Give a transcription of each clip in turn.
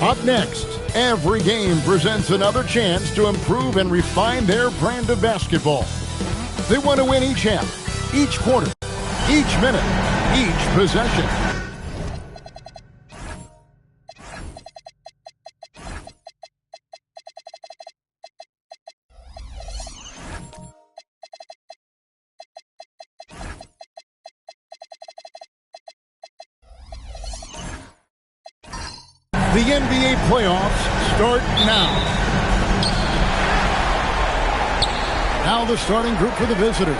Up next, every game presents another chance to improve and refine their brand of basketball. They want to win each half, each quarter, each minute, each possession. The NBA playoffs start now. Now the starting group for the visitors.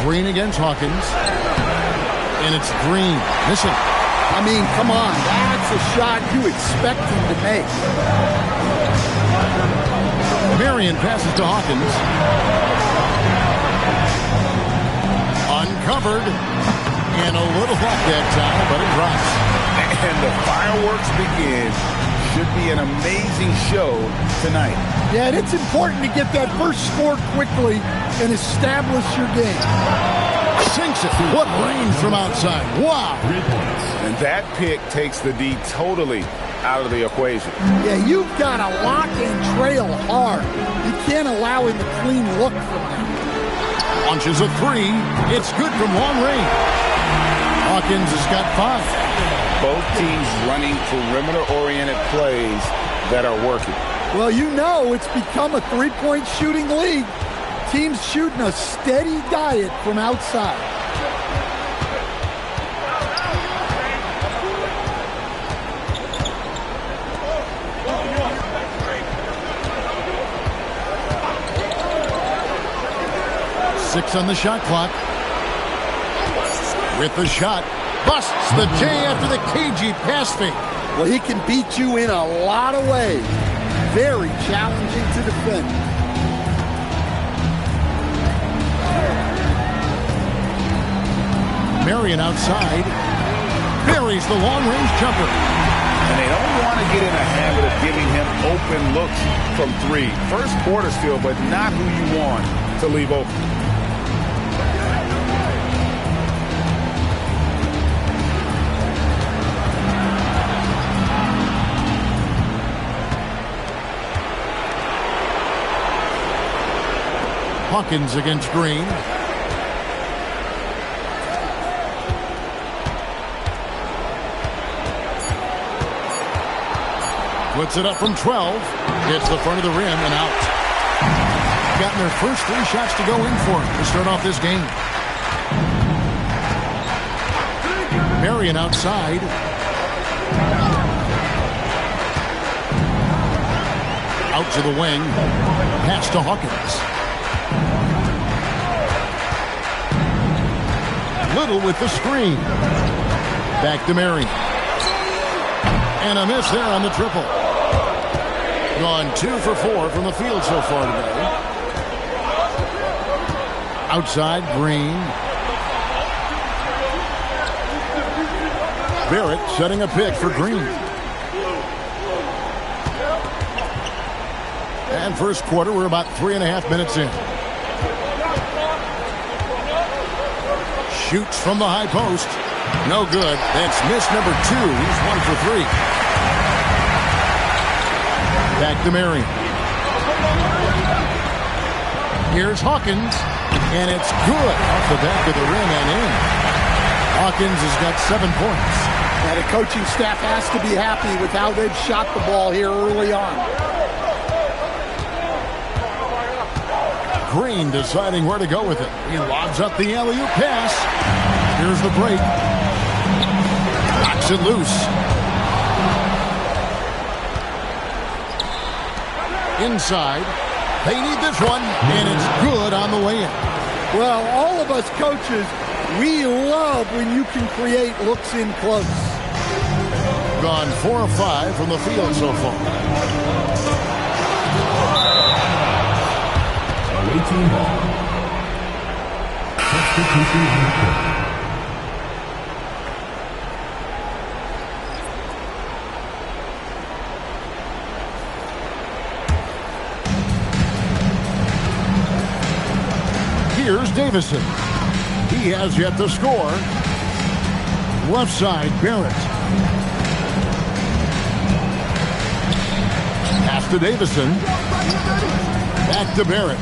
Green against Hawkins. And it's Green. Missing. I mean, come on. That's a shot you expect him to make. Marion passes to Hawkins. Uncovered. And a little off that time, but it drops. And the fireworks begin. Should be an amazing show tonight. Yeah, and it's important to get that first score quickly and establish your game. Sinks it. What range from outside. Wow. And that pick takes the D totally out of the equation. Yeah, you've got to lock and trail hard. You can't allow him a clean look from that. Launches a three. It's good from long range. Hawkins has got 5. Both teams running perimeter-oriented plays that are working. Well, you know it's become a three-point shooting league. Teams shooting a steady diet from outside. Six on the shot clock. With the shot, busts the J after the cagey pass fake. Well, he can beat you in a lot of ways. Very challenging to defend. Marion outside. Buries the long-range jumper. And they don't want to get in a habit of giving him open looks from 3. First quarter still, but not who you want to leave open. Hawkins against Green. Puts it up from 12. Hits the front of the rim and out. Gotten their first 3 shots to go in for it to start off this game. Marion outside. Out to the wing. Pass to Hawkins. Little with the screen. Back to Marion. And a miss there on the triple. Gone 2 for 4 from the field so far today. Outside, Green. Barrett setting a pick for Green. And first quarter, we're about 3.5 minutes in. Shoots from the high post. No good. That's miss number 2. He's 1 for 3. Back to Marion. Here's Hawkins. And it's good off the back of the rim and in. Hawkins has got 7 points. Now the coaching staff has to be happy with how they've shot the ball here early on. Green deciding where to go with it. He lobs up the alley-oop pass. Here's the break. Knocks it loose. Inside. They need this one, and it's good on the way in. Well, all of us coaches, we love when you can create looks in close. Gone 4 of 5 from the field so far. Awaiting ball. Substitution on the court. Here's Davison. He has yet to score. Left side, Barrett. Pass to Davison. Back to Barrett.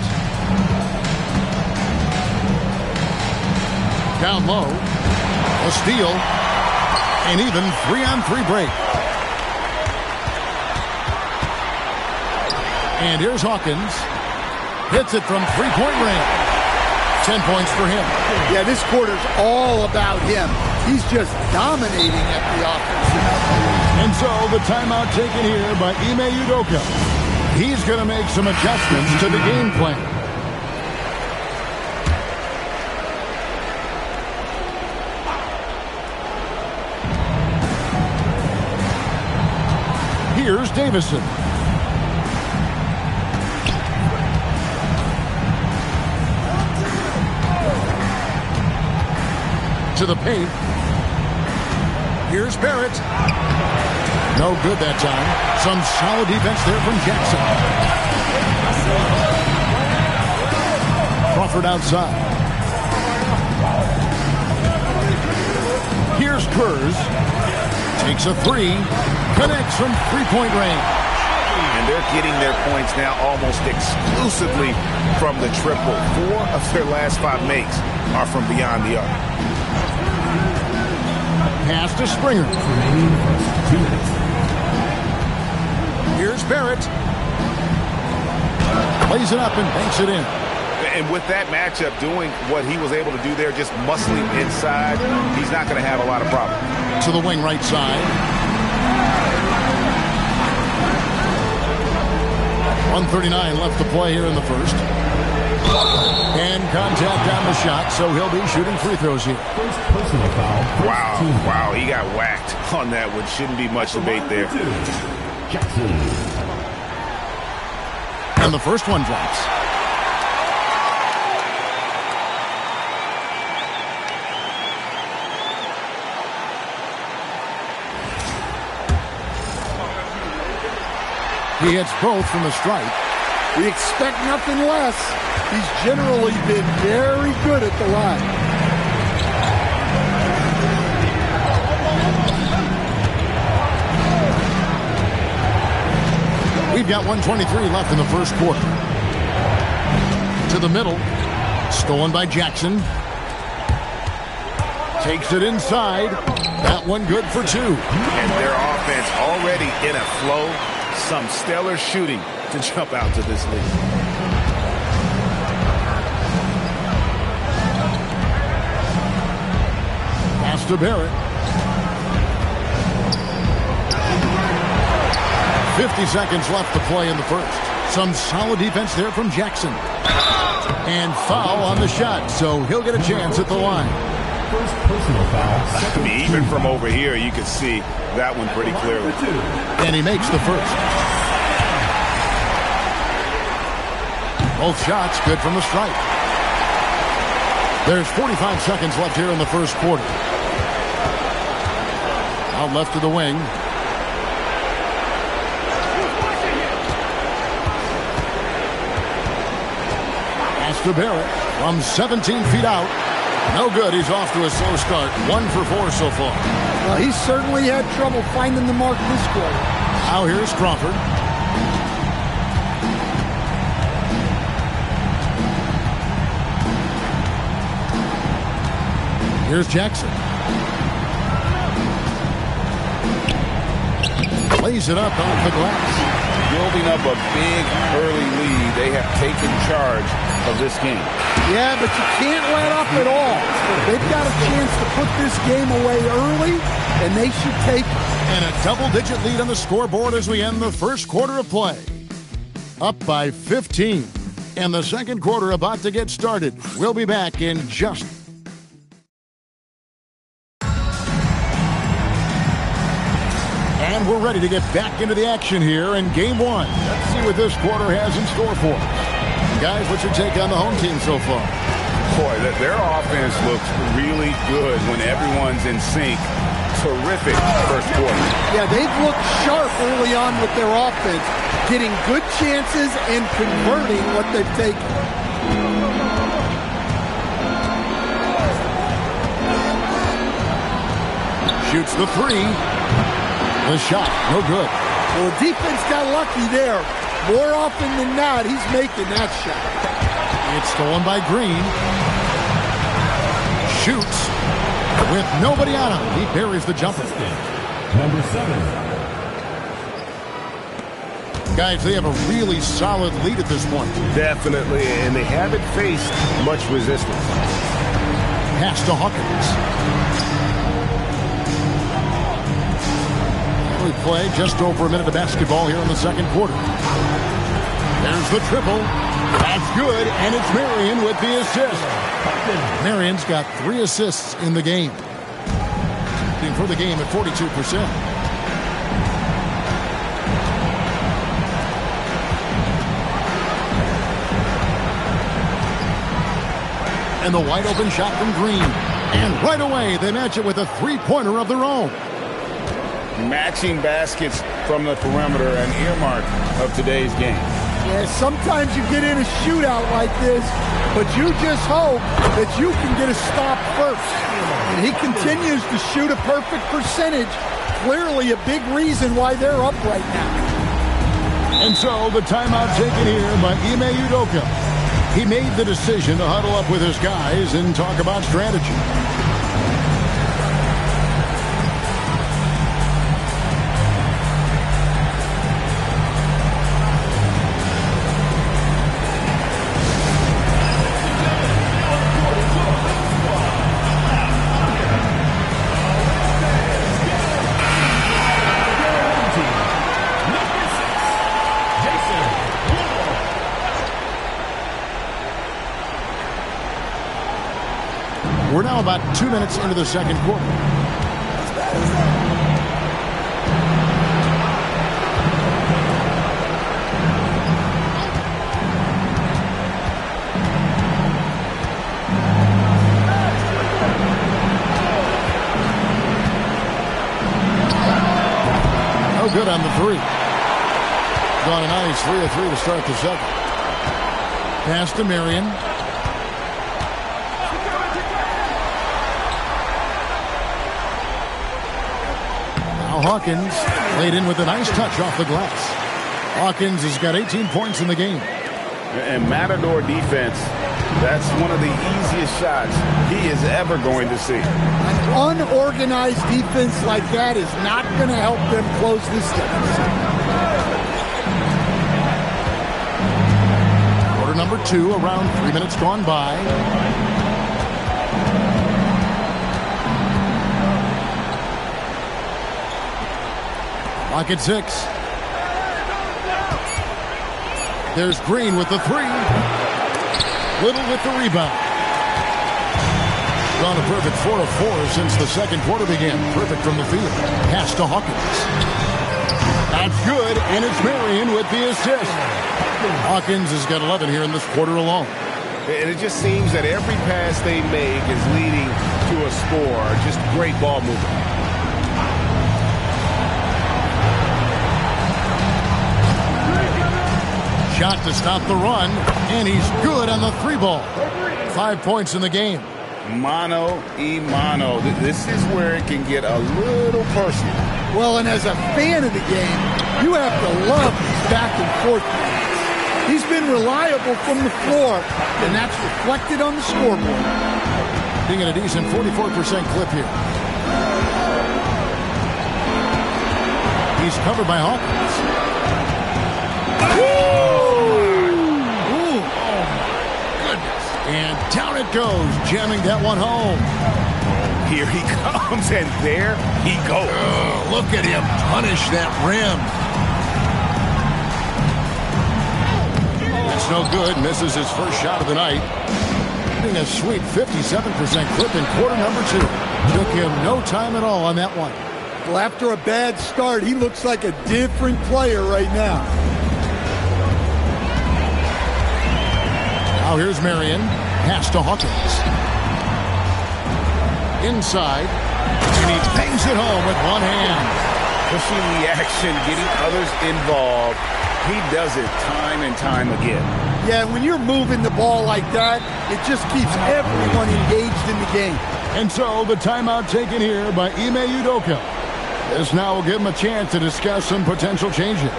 Down low. A steal. An even 3-on-3 break. And here's Hawkins. Hits it from three-point range. 10 points for him. Yeah, this quarter's all about him. He's just dominating at the offensive end. And so the timeout taken here by Ime Udoka. He's going to make some adjustments to the game plan. Here's Davison. To the paint. Here's Barrett. No good that time. Some solid defense there from Jackson. Crawford outside. Here's Kurz. Takes a three. Connects from three-point range. And they're getting their points now almost exclusively from the triple. 4 of their last 5 makes are from beyond the arc. Pass to Springer. Here's Barrett. Plays it up and banks it in. And with that matchup, doing what he was able to do there, just muscling inside, he's not going to have a lot of problems. To the wing right side. 1:39 left to play here in the first. And contact on the shot, so he'll be shooting free throws here. First personal foul. Wow, he got whacked on that one. Shouldn't be much debate there. Jackson. And the first one drops. He hits both from the stripe. We expect nothing less. He's generally been very good at the line. We've got 1:23 left in the first quarter. To the middle. Stolen by Jackson. Takes it inside. That one good for 2. And their offense already in a flow. Some stellar shooting to jump out to this lead. Pass to Barrett. 50 seconds left to play in the first. Some solid defense there from Jackson. And foul on the shot, so he'll get a chance at the line. First personal foul. I mean, even from over here, you can see that one pretty clearly. And he makes the first. Both shots good from the stripe. There's 45 seconds left here in the first quarter. Out left to the wing. Pass to Barrett from 17 feet out. No good. He's off to a slow start. 1 for 4 so far. Well, he certainly had trouble finding the mark this quarter. Now here's Crawford. Here's Jackson. Lays it up off the glass. Building up a big early lead. They have taken charge of this game. Yeah, but you can't let up at all. They've got a chance to put this game away early, and they should take it. And a double-digit lead on the scoreboard as we end the first quarter of play. Up by 15. And the second quarter about to get started. We'll be back in just and we're ready to get back into the action here in Game 1. Let's see what this quarter has in store for us. Guys, what's your take on the home team so far? Boy, their offense looks really good when everyone's in sync. Terrific first quarter. Yeah, they've looked sharp early on with their offense, getting good chances and converting what they've taken. Shoots the three. The shot, no good. Well, the defense got lucky there. More often than not, he's making that shot. It's stolen by Green. Shoots with nobody on him. He buries the jumper. Number 7. Guys, they have a really solid lead at this point. Definitely, and they haven't faced much resistance. Pass to Hawkins. We play just over a minute of basketball here in the second quarter. There's the triple. That's good, and it's Marion with the assist. Marion's got 3 assists in the game. For the game at 42%. And the wide open shot from Green. And right away, they match it with a three-pointer of their own. Matching baskets from the perimeter, an earmark of today's game. Yeah, sometimes you get in a shootout like this, but you just hope that you can get a stop first. And he continues to shoot a perfect percentage. Clearly a big reason why they're up right now. And so the timeout taken here by Ime Udoka. He made the decision to huddle up with his guys and talk about strategy. We're now about 2 minutes into the second quarter. No good on the three. Got a nice 3 of 3 to start the second. Pass to Marion. Hawkins laid in with a nice touch off the glass. Hawkins has got 18 points in the game. And Matador defense, that's one of the easiest shots he is ever going to see. An unorganized defense like that is not going to help them close this deficit. Quarter number 2, around 3 minutes gone by. Lock at 6. There's Green with the 3. Little with the rebound. Gone a perfect 4 of 4 since the second quarter began. Perfect from the field. Pass to Hawkins. That's good, and it's Marion with the assist. Hawkins has got 11 here in this quarter alone. And it just seems that every pass they make is leading to a score. Just great ball movement. Shot to stop the run, and he's good on the 3 ball. 5 points in the game. Mano y mano. This is where it can get a little personal. Well, and as a fan of the game, you have to love these back and forth games. He's been reliable from the floor, and that's reflected on the scoreboard. Being at a decent 44% clip here. He's covered by Hawkins. And down it goes, jamming that one home. Here he comes, and there he goes. Oh, look at him punish that rim. It's no good. Misses his first shot of the night. Getting a sweet 57% clip in quarter number 2. Took him no time at all on that one. Well, after a bad start, he looks like a different player right now. Now here's Marion. Pass to Hawkins. Inside. And he bangs it home with one hand. Pushing the action, getting others involved. He does it time and time again. Yeah, when you're moving the ball like that, it just keeps everyone engaged in the game. And so the timeout taken here by Ime Udoka. This now will give him a chance to discuss some potential changes.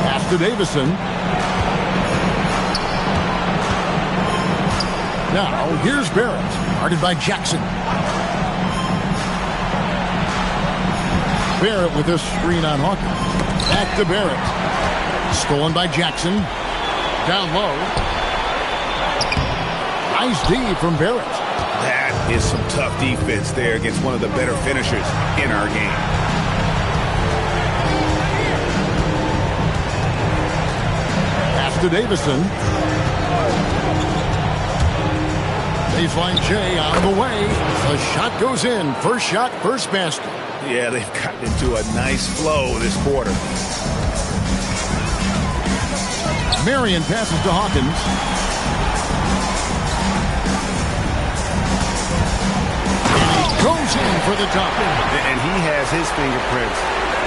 Pass to Davison. Now, here's Barrett, guarded by Jackson. Barrett with this screen on Hawkins. Back to Barrett. Stolen by Jackson. Down low. Nice D from Barrett. That is some tough defense there against one of the better finishers in our game. Pass to Davison. Baseline J on the way. The shot goes in. First shot, first basket. Yeah, they've gotten into a nice flow this quarter. Marion passes to Hawkins. And he goes in for the top. And he has his fingerprints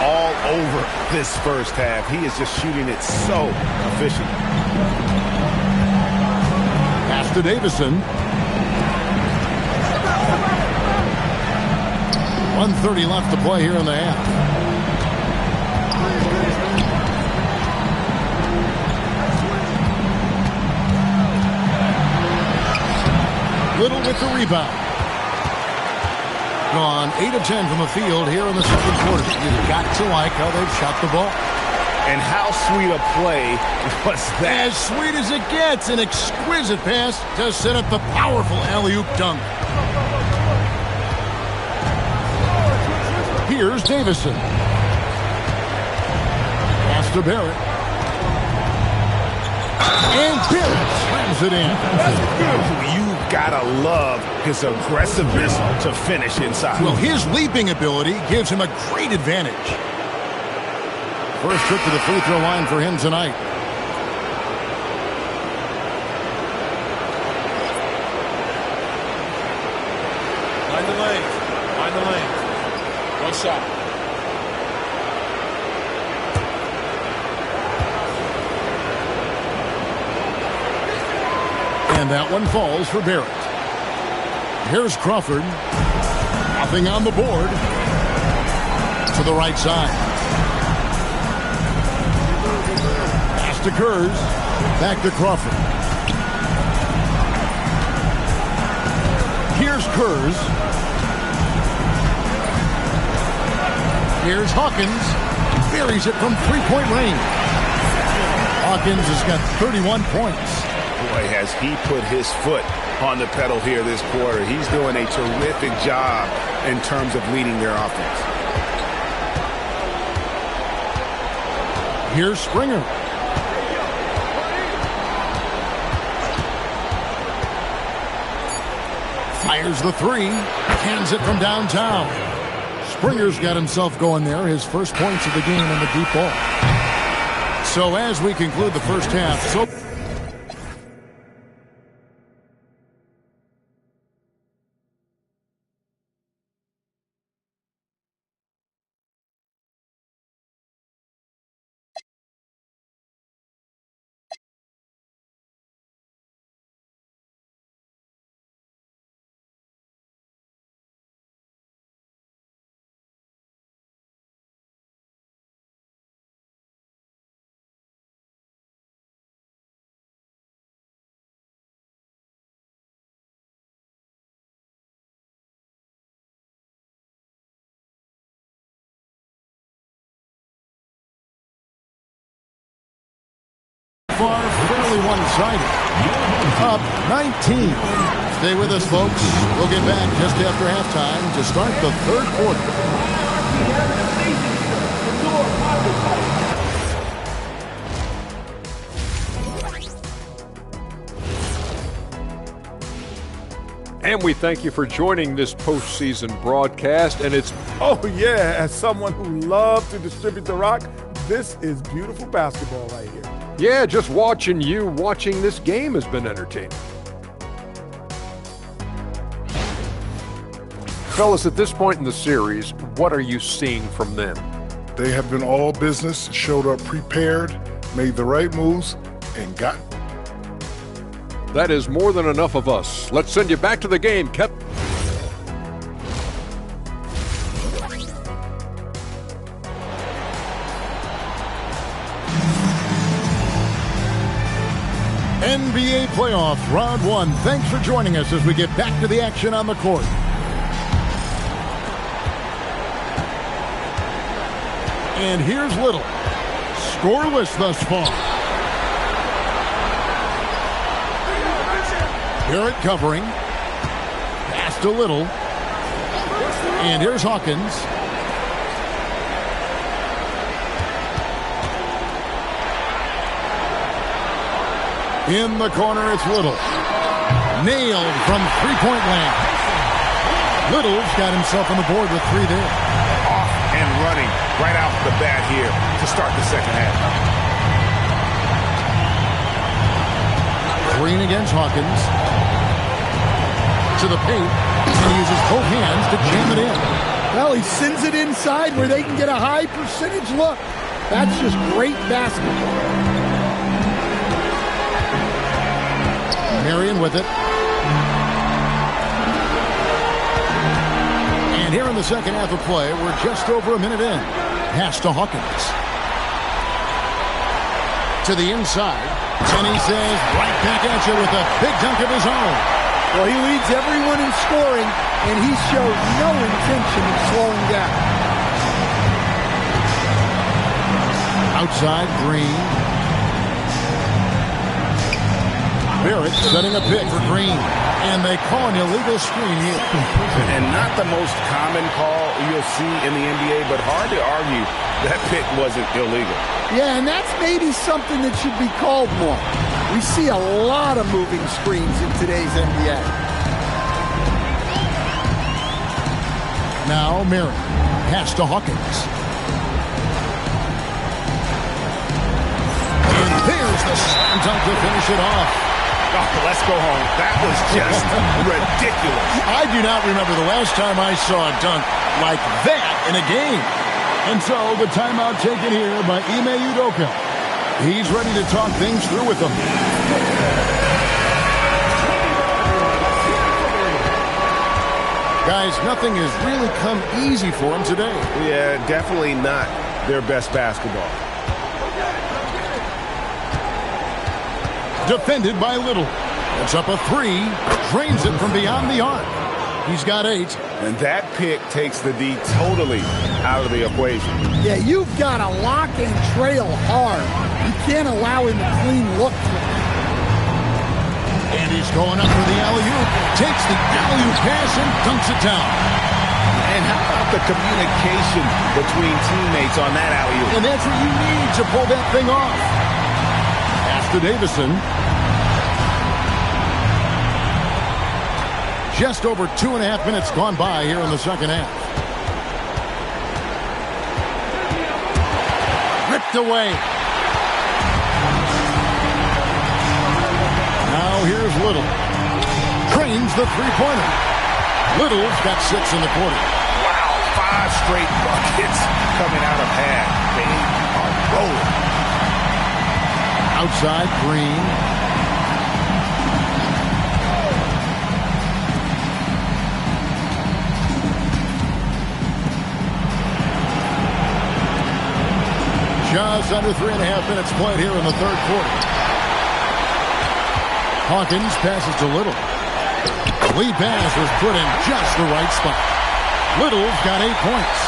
all over this first half. He is just shooting it so efficient. Pass to Davison. 1:30 left to play here in the half. Little with the rebound. Gone 8 of 10 from the field here in the second quarter. You've got to like how they've shot the ball. And how sweet a play was that? As sweet as it gets. An exquisite pass to set up the powerful alley-oop dunk. Here's Davison. Pass to Barrett. And Barrett slams it in. You've got to love his aggressiveness to finish inside. Well, his leaping ability gives him a great advantage. First trip to the free throw line for him tonight. Find the lane. Find the lane. One shot. And that one falls for Barrett. Here's Crawford. Nothing on the board. To the right side. Pass to Kurz. Back to Crawford. Here's Kurz. Here's Hawkins. Buries it from three-point range. Hawkins has got 31 points. Boy, has he put his foot on the pedal here this quarter. He's doing a terrific job in terms of leading their offense. Here's Springer. Fires the three. Cans it from downtown. Springer's got himself going there. His first points of the game on the deep ball. So as we conclude the first half, far fairly one-sided. Up 19. Stay with us, folks. We'll get back just after halftime to start the third quarter. And we thank you for joining this postseason broadcast. And it's Oh, yeah, as someone who loves to distribute the rock, this is beautiful basketball right here. yeah, just watching this game has been entertaining. Fellas, at this point in the series, what are you seeing from them? They have been all business, showed up prepared, made the right moves, and got. That is more than enough of us. Let's send you back to the game, Kep. NBA playoffs, round one. Thanks for joining us as we get back to the action on the court. And here's Little. Scoreless thus far. Barrett covering. Pass to Little. And here's Hawkins. In the corner, it's Little. Nailed from three-point land. Little's got himself on the board with three there. Off and running right out the bat here to start the second half. Green against Hawkins. To the paint. And uses both hands to jam it in. Well, he sends it inside where they can get a high percentage look. That's just great basketball. Marion with it. And here in the second half of play, we're just over a minute in. Pass to Hawkins. To the inside. And he says, right back at you with a big dunk of his own. Well, he leads everyone in scoring, and he shows no intention of slowing down. Outside, Green. Barrett setting a pick for Green. And they call an illegal screen here. And not the most common call you'll see in the NBA, but hard to argue that pick wasn't illegal. Yeah, and that's maybe something that should be called more. We see a lot of moving screens in today's NBA. Now Marion. Pass to Hawkins. And there's the slam dunk to finish it off. Oh, let's go home. That was just ridiculous. I do not remember the last time I saw a dunk like that in a game. And so the timeout taken here by Ime Udoka. He's ready to talk things through with them. Guys, nothing has really come easy for him today. Yeah, definitely not their best basketball. Defended by Little. It's up a three. Drains it from beyond the arc. He's got 8. And that pick takes the D totally out of the equation. Yeah, you've got to lock and trail hard. You can't allow him a clean look. And he's going up for the alley-oop. Takes the alley-oop pass and dunks it down. And how about the communication between teammates on that alley-oop? And that's what you need to pull that thing off. Pass to Davison. Just over 2.5 minutes gone by here in the second half. Ripped away. Now here's Little. Trains the three-pointer. Little's got 6 in the quarter. Wow, 5 straight buckets coming out of half. They are rolling. Outside, Green. Just under 3.5 minutes played here in the third quarter. Hawkins passes to Little. Lead pass was put in just the right spot. Little's got 8 points.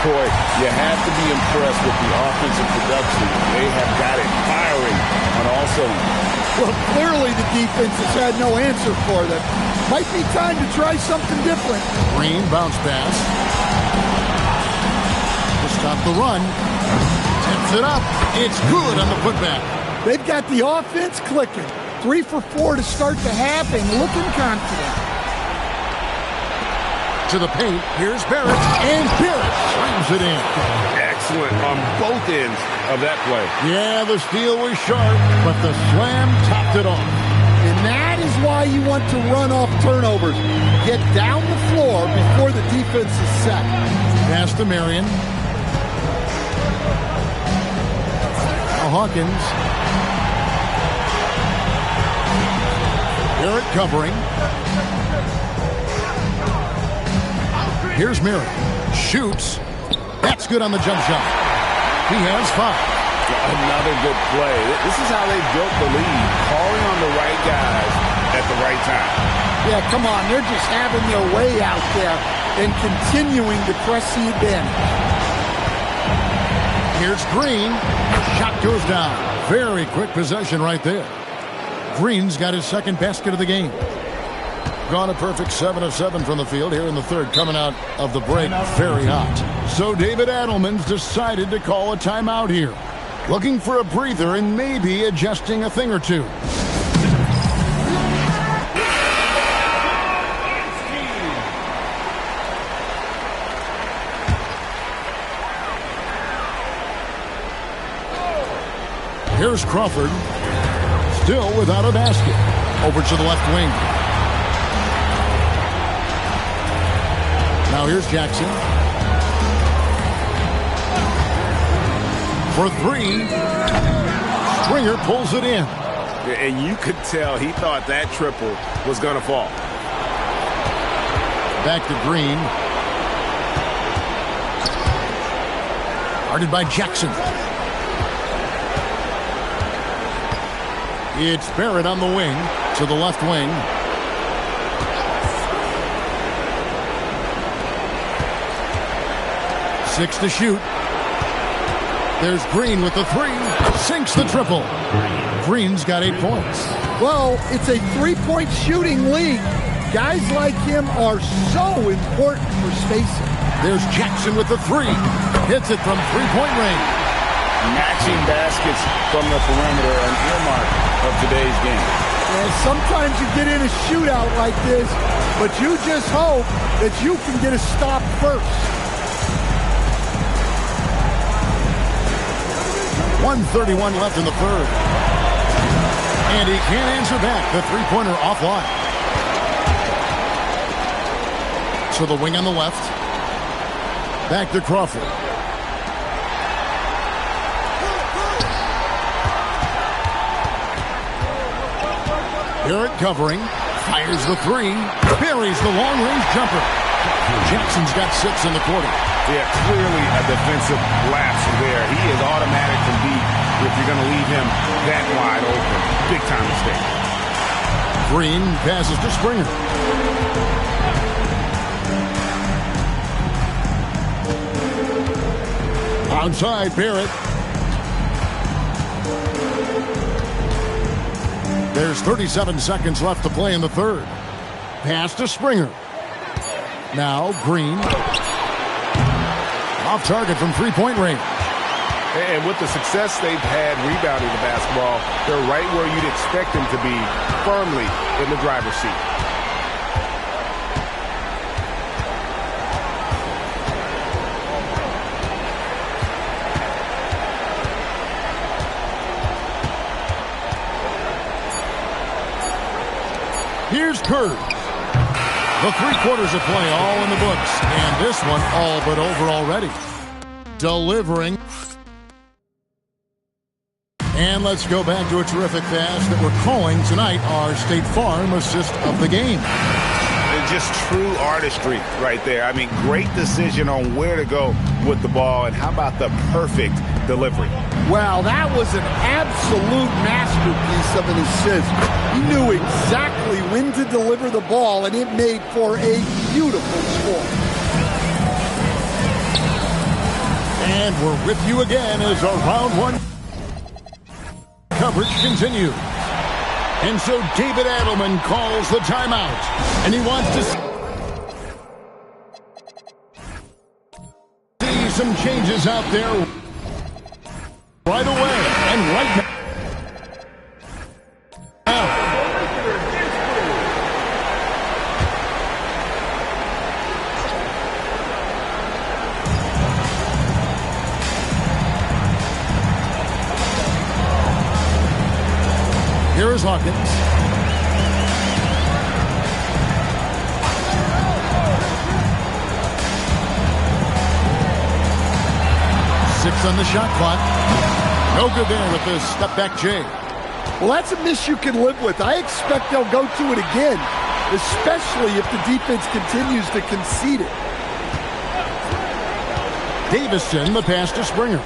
Boy, you have to be impressed with the offensive production. They have got it firing on all cylinders. Well, clearly the defense has had no answer for them. Might be time to try something different. Green bounce pass. To stop the run. Tips it up. It's good on the putback. They've got the offense clicking. 3 for 4 to start the half and looking confident. To the paint. Here's Barrett. And Barrett slams it in. Excellent on both ends of that play. Yeah, the steal was sharp, but the slam topped it off. And that is why you want to run off turnovers. Get down the floor before the defense is set. Pass to Marion. Now Hawkins. Barrett covering. Here's Marion. Shoots. That's good on the jump shot. He has 5. Another good play. This is how they built the lead, calling on the right guys at the right time. Yeah, come on. They're just having their way out there and continuing to press the advantage. Here's Green. Shot goes down. Very quick possession right there. Green's got his second basket of the game. Gone a perfect 7 of 7 from the field here in the third, coming out of the break very hot. So David Adelman's decided to call a timeout here. Looking for a breather and maybe adjusting a thing or two. Here's Crawford. Still without a basket. Over to the left wing. Now here's Jackson. For 3. Stringer pulls it in. And you could tell he thought that triple was going to fall. Back to Green. Guarded by Jackson. It's Barrett on the wing to the left wing. Six to shoot. There's Green with the 3. Sinks the triple. Green's got 8 points. Well, it's a three-point shooting league. Guys like him are so important for spacing. There's Jackson with the 3. Hits it from three-point range. Matching baskets from the perimeter, an earmark of today's game. And sometimes you get in a shootout like this, but you just hope that you can get a stop first. 1:31 left in the third. And he can't answer back. The three-pointer offline. So the wing on the left. Back to Crawford. Barrett covering. Fires the 3. Buries the long-range jumper. Jackson's got 6 in the quarter. Yeah, clearly a defensive lapse there. He is automatic from deep if you're going to leave him that wide open. Big time mistake. Green passes to Springer. Outside, Barrett. There's 37 seconds left to play in the third. Pass to Springer. Now Green. Off target from three-point range. And with the success they've had rebounding the basketball, they're right where you'd expect them to be, firmly in the driver's seat. Here's Curry. The 3 quarters of play all in the books. And this one all but over already. Delivering. And let's go back to a terrific pass that we're calling tonight our State Farm assist of the game. It's just true artistry right there. I mean, great decision on where to go with the ball. And how about the perfect delivery? Well, that was an absolute masterpiece of an assist. He knew exactly when to deliver the ball, and it made for a beautiful score. And we're with you again as our round 1 coverage continues. And so David Adelman calls the timeout. And he wants to see some changes out there right away and right now. Here is Hawkins. minutes on the shot clock. No good there with the step-back J. Well, that's a miss you can live with. I expect they'll go to it again, especially if the defense continues to concede it. Davison, the pass to Springer.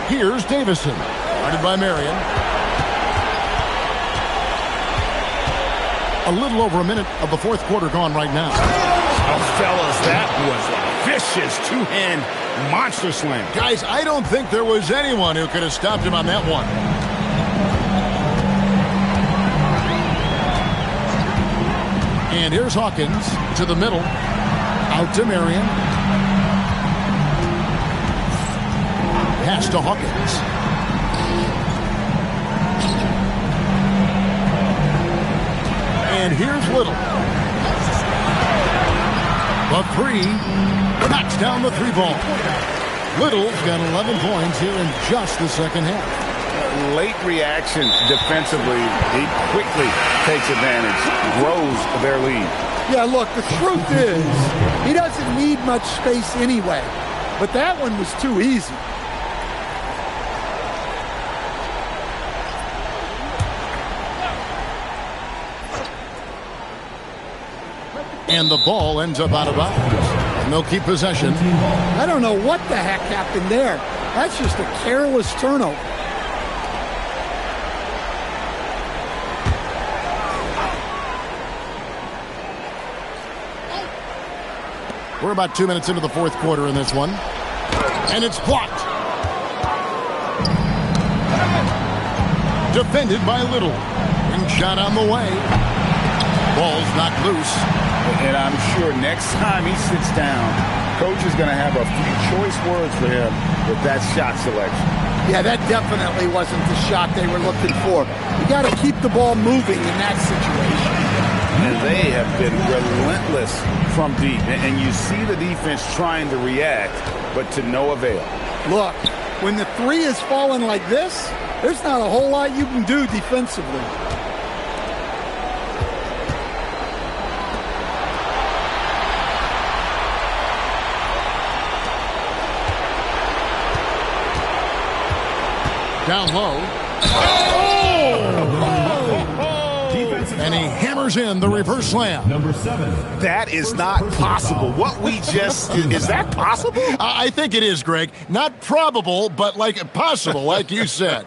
Here's Davison, guarded by Marion. A little over a minute of the fourth quarter gone right now. Oh, fellas, that was a vicious two-hand monster slam. Guys, I don't think there was anyone who could have stopped him on that one. And here's Hawkins to the middle. Out to Marion. Pass to Hawkins. And here's Little. The three. Knocks down the three ball. Little's got 11 points here in just the second half. Late reaction defensively. He quickly takes advantage, grows their lead. Yeah, look, the truth is, he doesn't need much space anyway. But that one was too easy. And the ball ends up out of bounds. And they'll keep possession. I don't know what the heck happened there. That's just a careless turnover. We're about 2 minutes into the fourth quarter in this one. And it's blocked. Defended by Little. And shot on the way. Ball's knocked loose. And I'm sure next time he sits down, coach is going to have a few choice words for him with that shot selection. Yeah, that definitely wasn't the shot they were looking for. You got to keep the ball moving in that situation. And they have been relentless from deep. And you see the defense trying to react, but to no avail. Look, when the three is falling like this, there's not a whole lot you can do defensively. Down low. And he hammers in the reverse slam. Number 7. That is not possible. What we just... Is that possible? I think it is, Greg. Not probable, but like possible, like you said.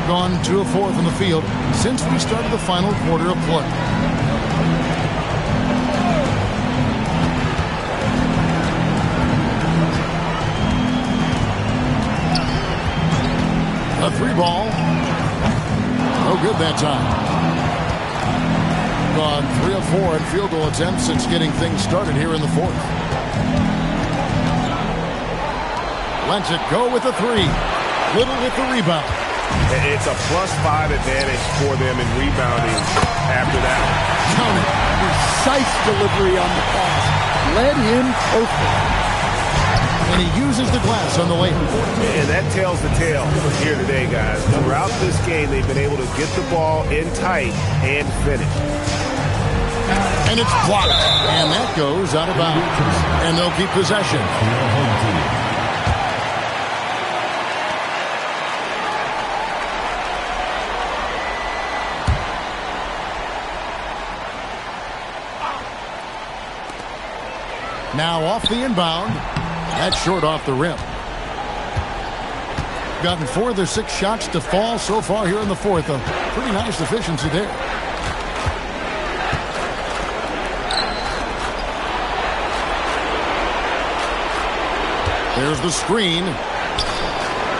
Gone 2 of 4 from the field since we started the final quarter of play. A 3 ball. No good that time. Gone 3 of 4 in field goal attempts since getting things started here in the fourth. Lets it go with a 3. Little with the rebound. It's a +5 advantage for them in rebounding after that. Count it. Precise delivery on the pass. Led him perfect. And he uses the glass on the layup. And that tells the tale here today, guys. Throughout this game, they've been able to get the ball in tight and finish. And it's blocked. And that goes out of bounds. And they'll keep possession. Now off the inbound. That's short off the rim. Gotten 4 of their 6 shots to fall so far here in the fourth. A pretty nice efficiency there. There's the screen.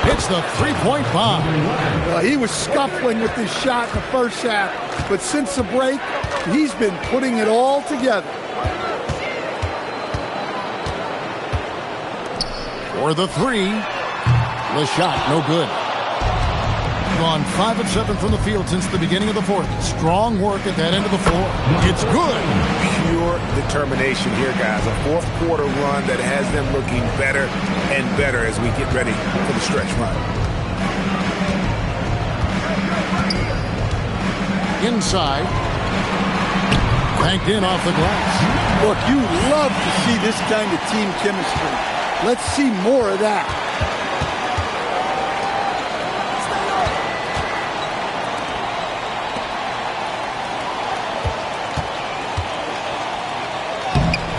Hits the three-point bomb. He was scuffling with his shot in the first half, but since the break, he's been putting it all together. For the 3. The shot, no good. gone 5 of 7 from the field since the beginning of the fourth. Strong work at that end of the floor. It's good. Pure determination here, guys. A fourth quarter run that has them looking better and better as we get ready for the stretch run. Inside. Banked in off the glass. Look, you love to see this kind of team chemistry. Let's see more of that.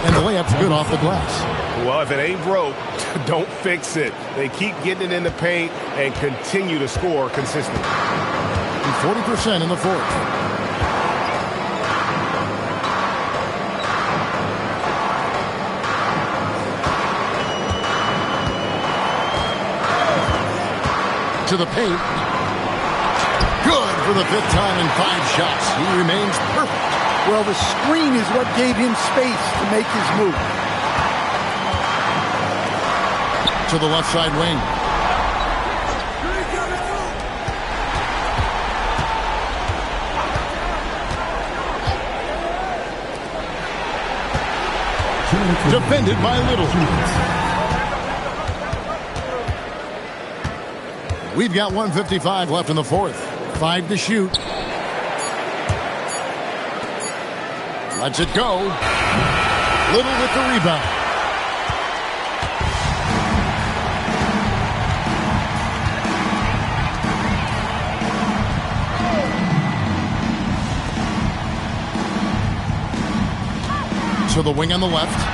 And the layup's good off the glass. Well, if it ain't broke, don't fix it. They keep getting it in the paint and continue to score consistently. 40% in the fourth. To the paint. Good for the 5th time in 5 shots. He remains perfect. Well, the screen is what gave him space to make his move. To the left side wing. Defended by Little. We've got 1:55 left in the fourth. 5 to shoot. Lets it go. Little with the rebound. To the wing on the left.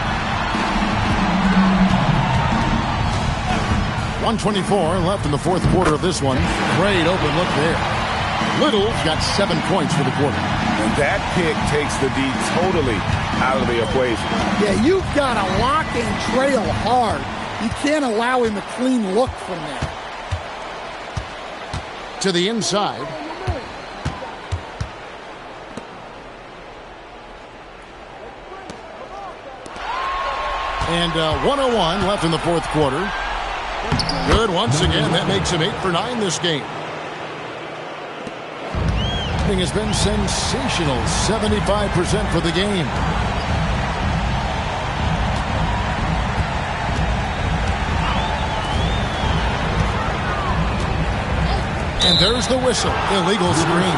1:24 left in the fourth quarter of this one. Great open look there. Little's got 7 points for the quarter. And that pick takes the D totally out of the equation. Yeah, you've got to lock and trail hard. You can't allow him a clean look from there. To the inside. And 1:01 left in the fourth quarter. Good once again. That makes him 8 for 9 this game. Shooting has been sensational. 75% for the game. And there's the whistle. Illegal screen.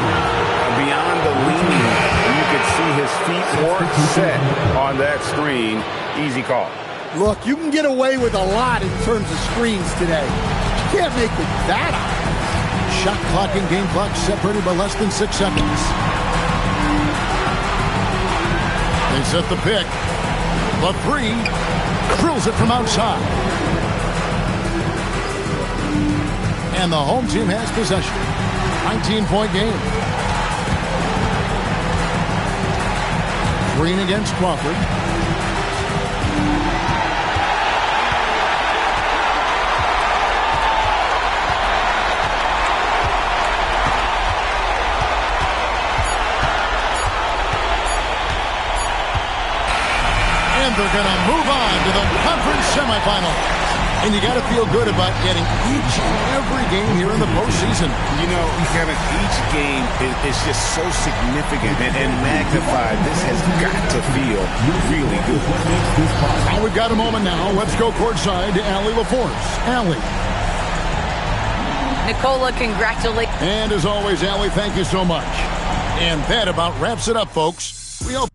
Beyond the lean, you could see his feet weren't set on that screen. Easy call. Look, you can get away with a lot in terms of screens today. You can't make it that high. Shot clock and game clock separated by less than 6 seconds. They set the pick. The 3 drills it from outside. And the home team has possession. 19-point game. Green against Crawford. And they're going to move on to the conference semifinals. And you got to feel good about getting each and every game here in the postseason. You know, Kevin, each game is just so significant and magnified. This has got to feel really good. Now we've got a moment now. Let's go courtside to Allie LaForce. Allie. Nicola, congratulations. And as always, Allie, thank you so much. And that about wraps it up, folks. We hope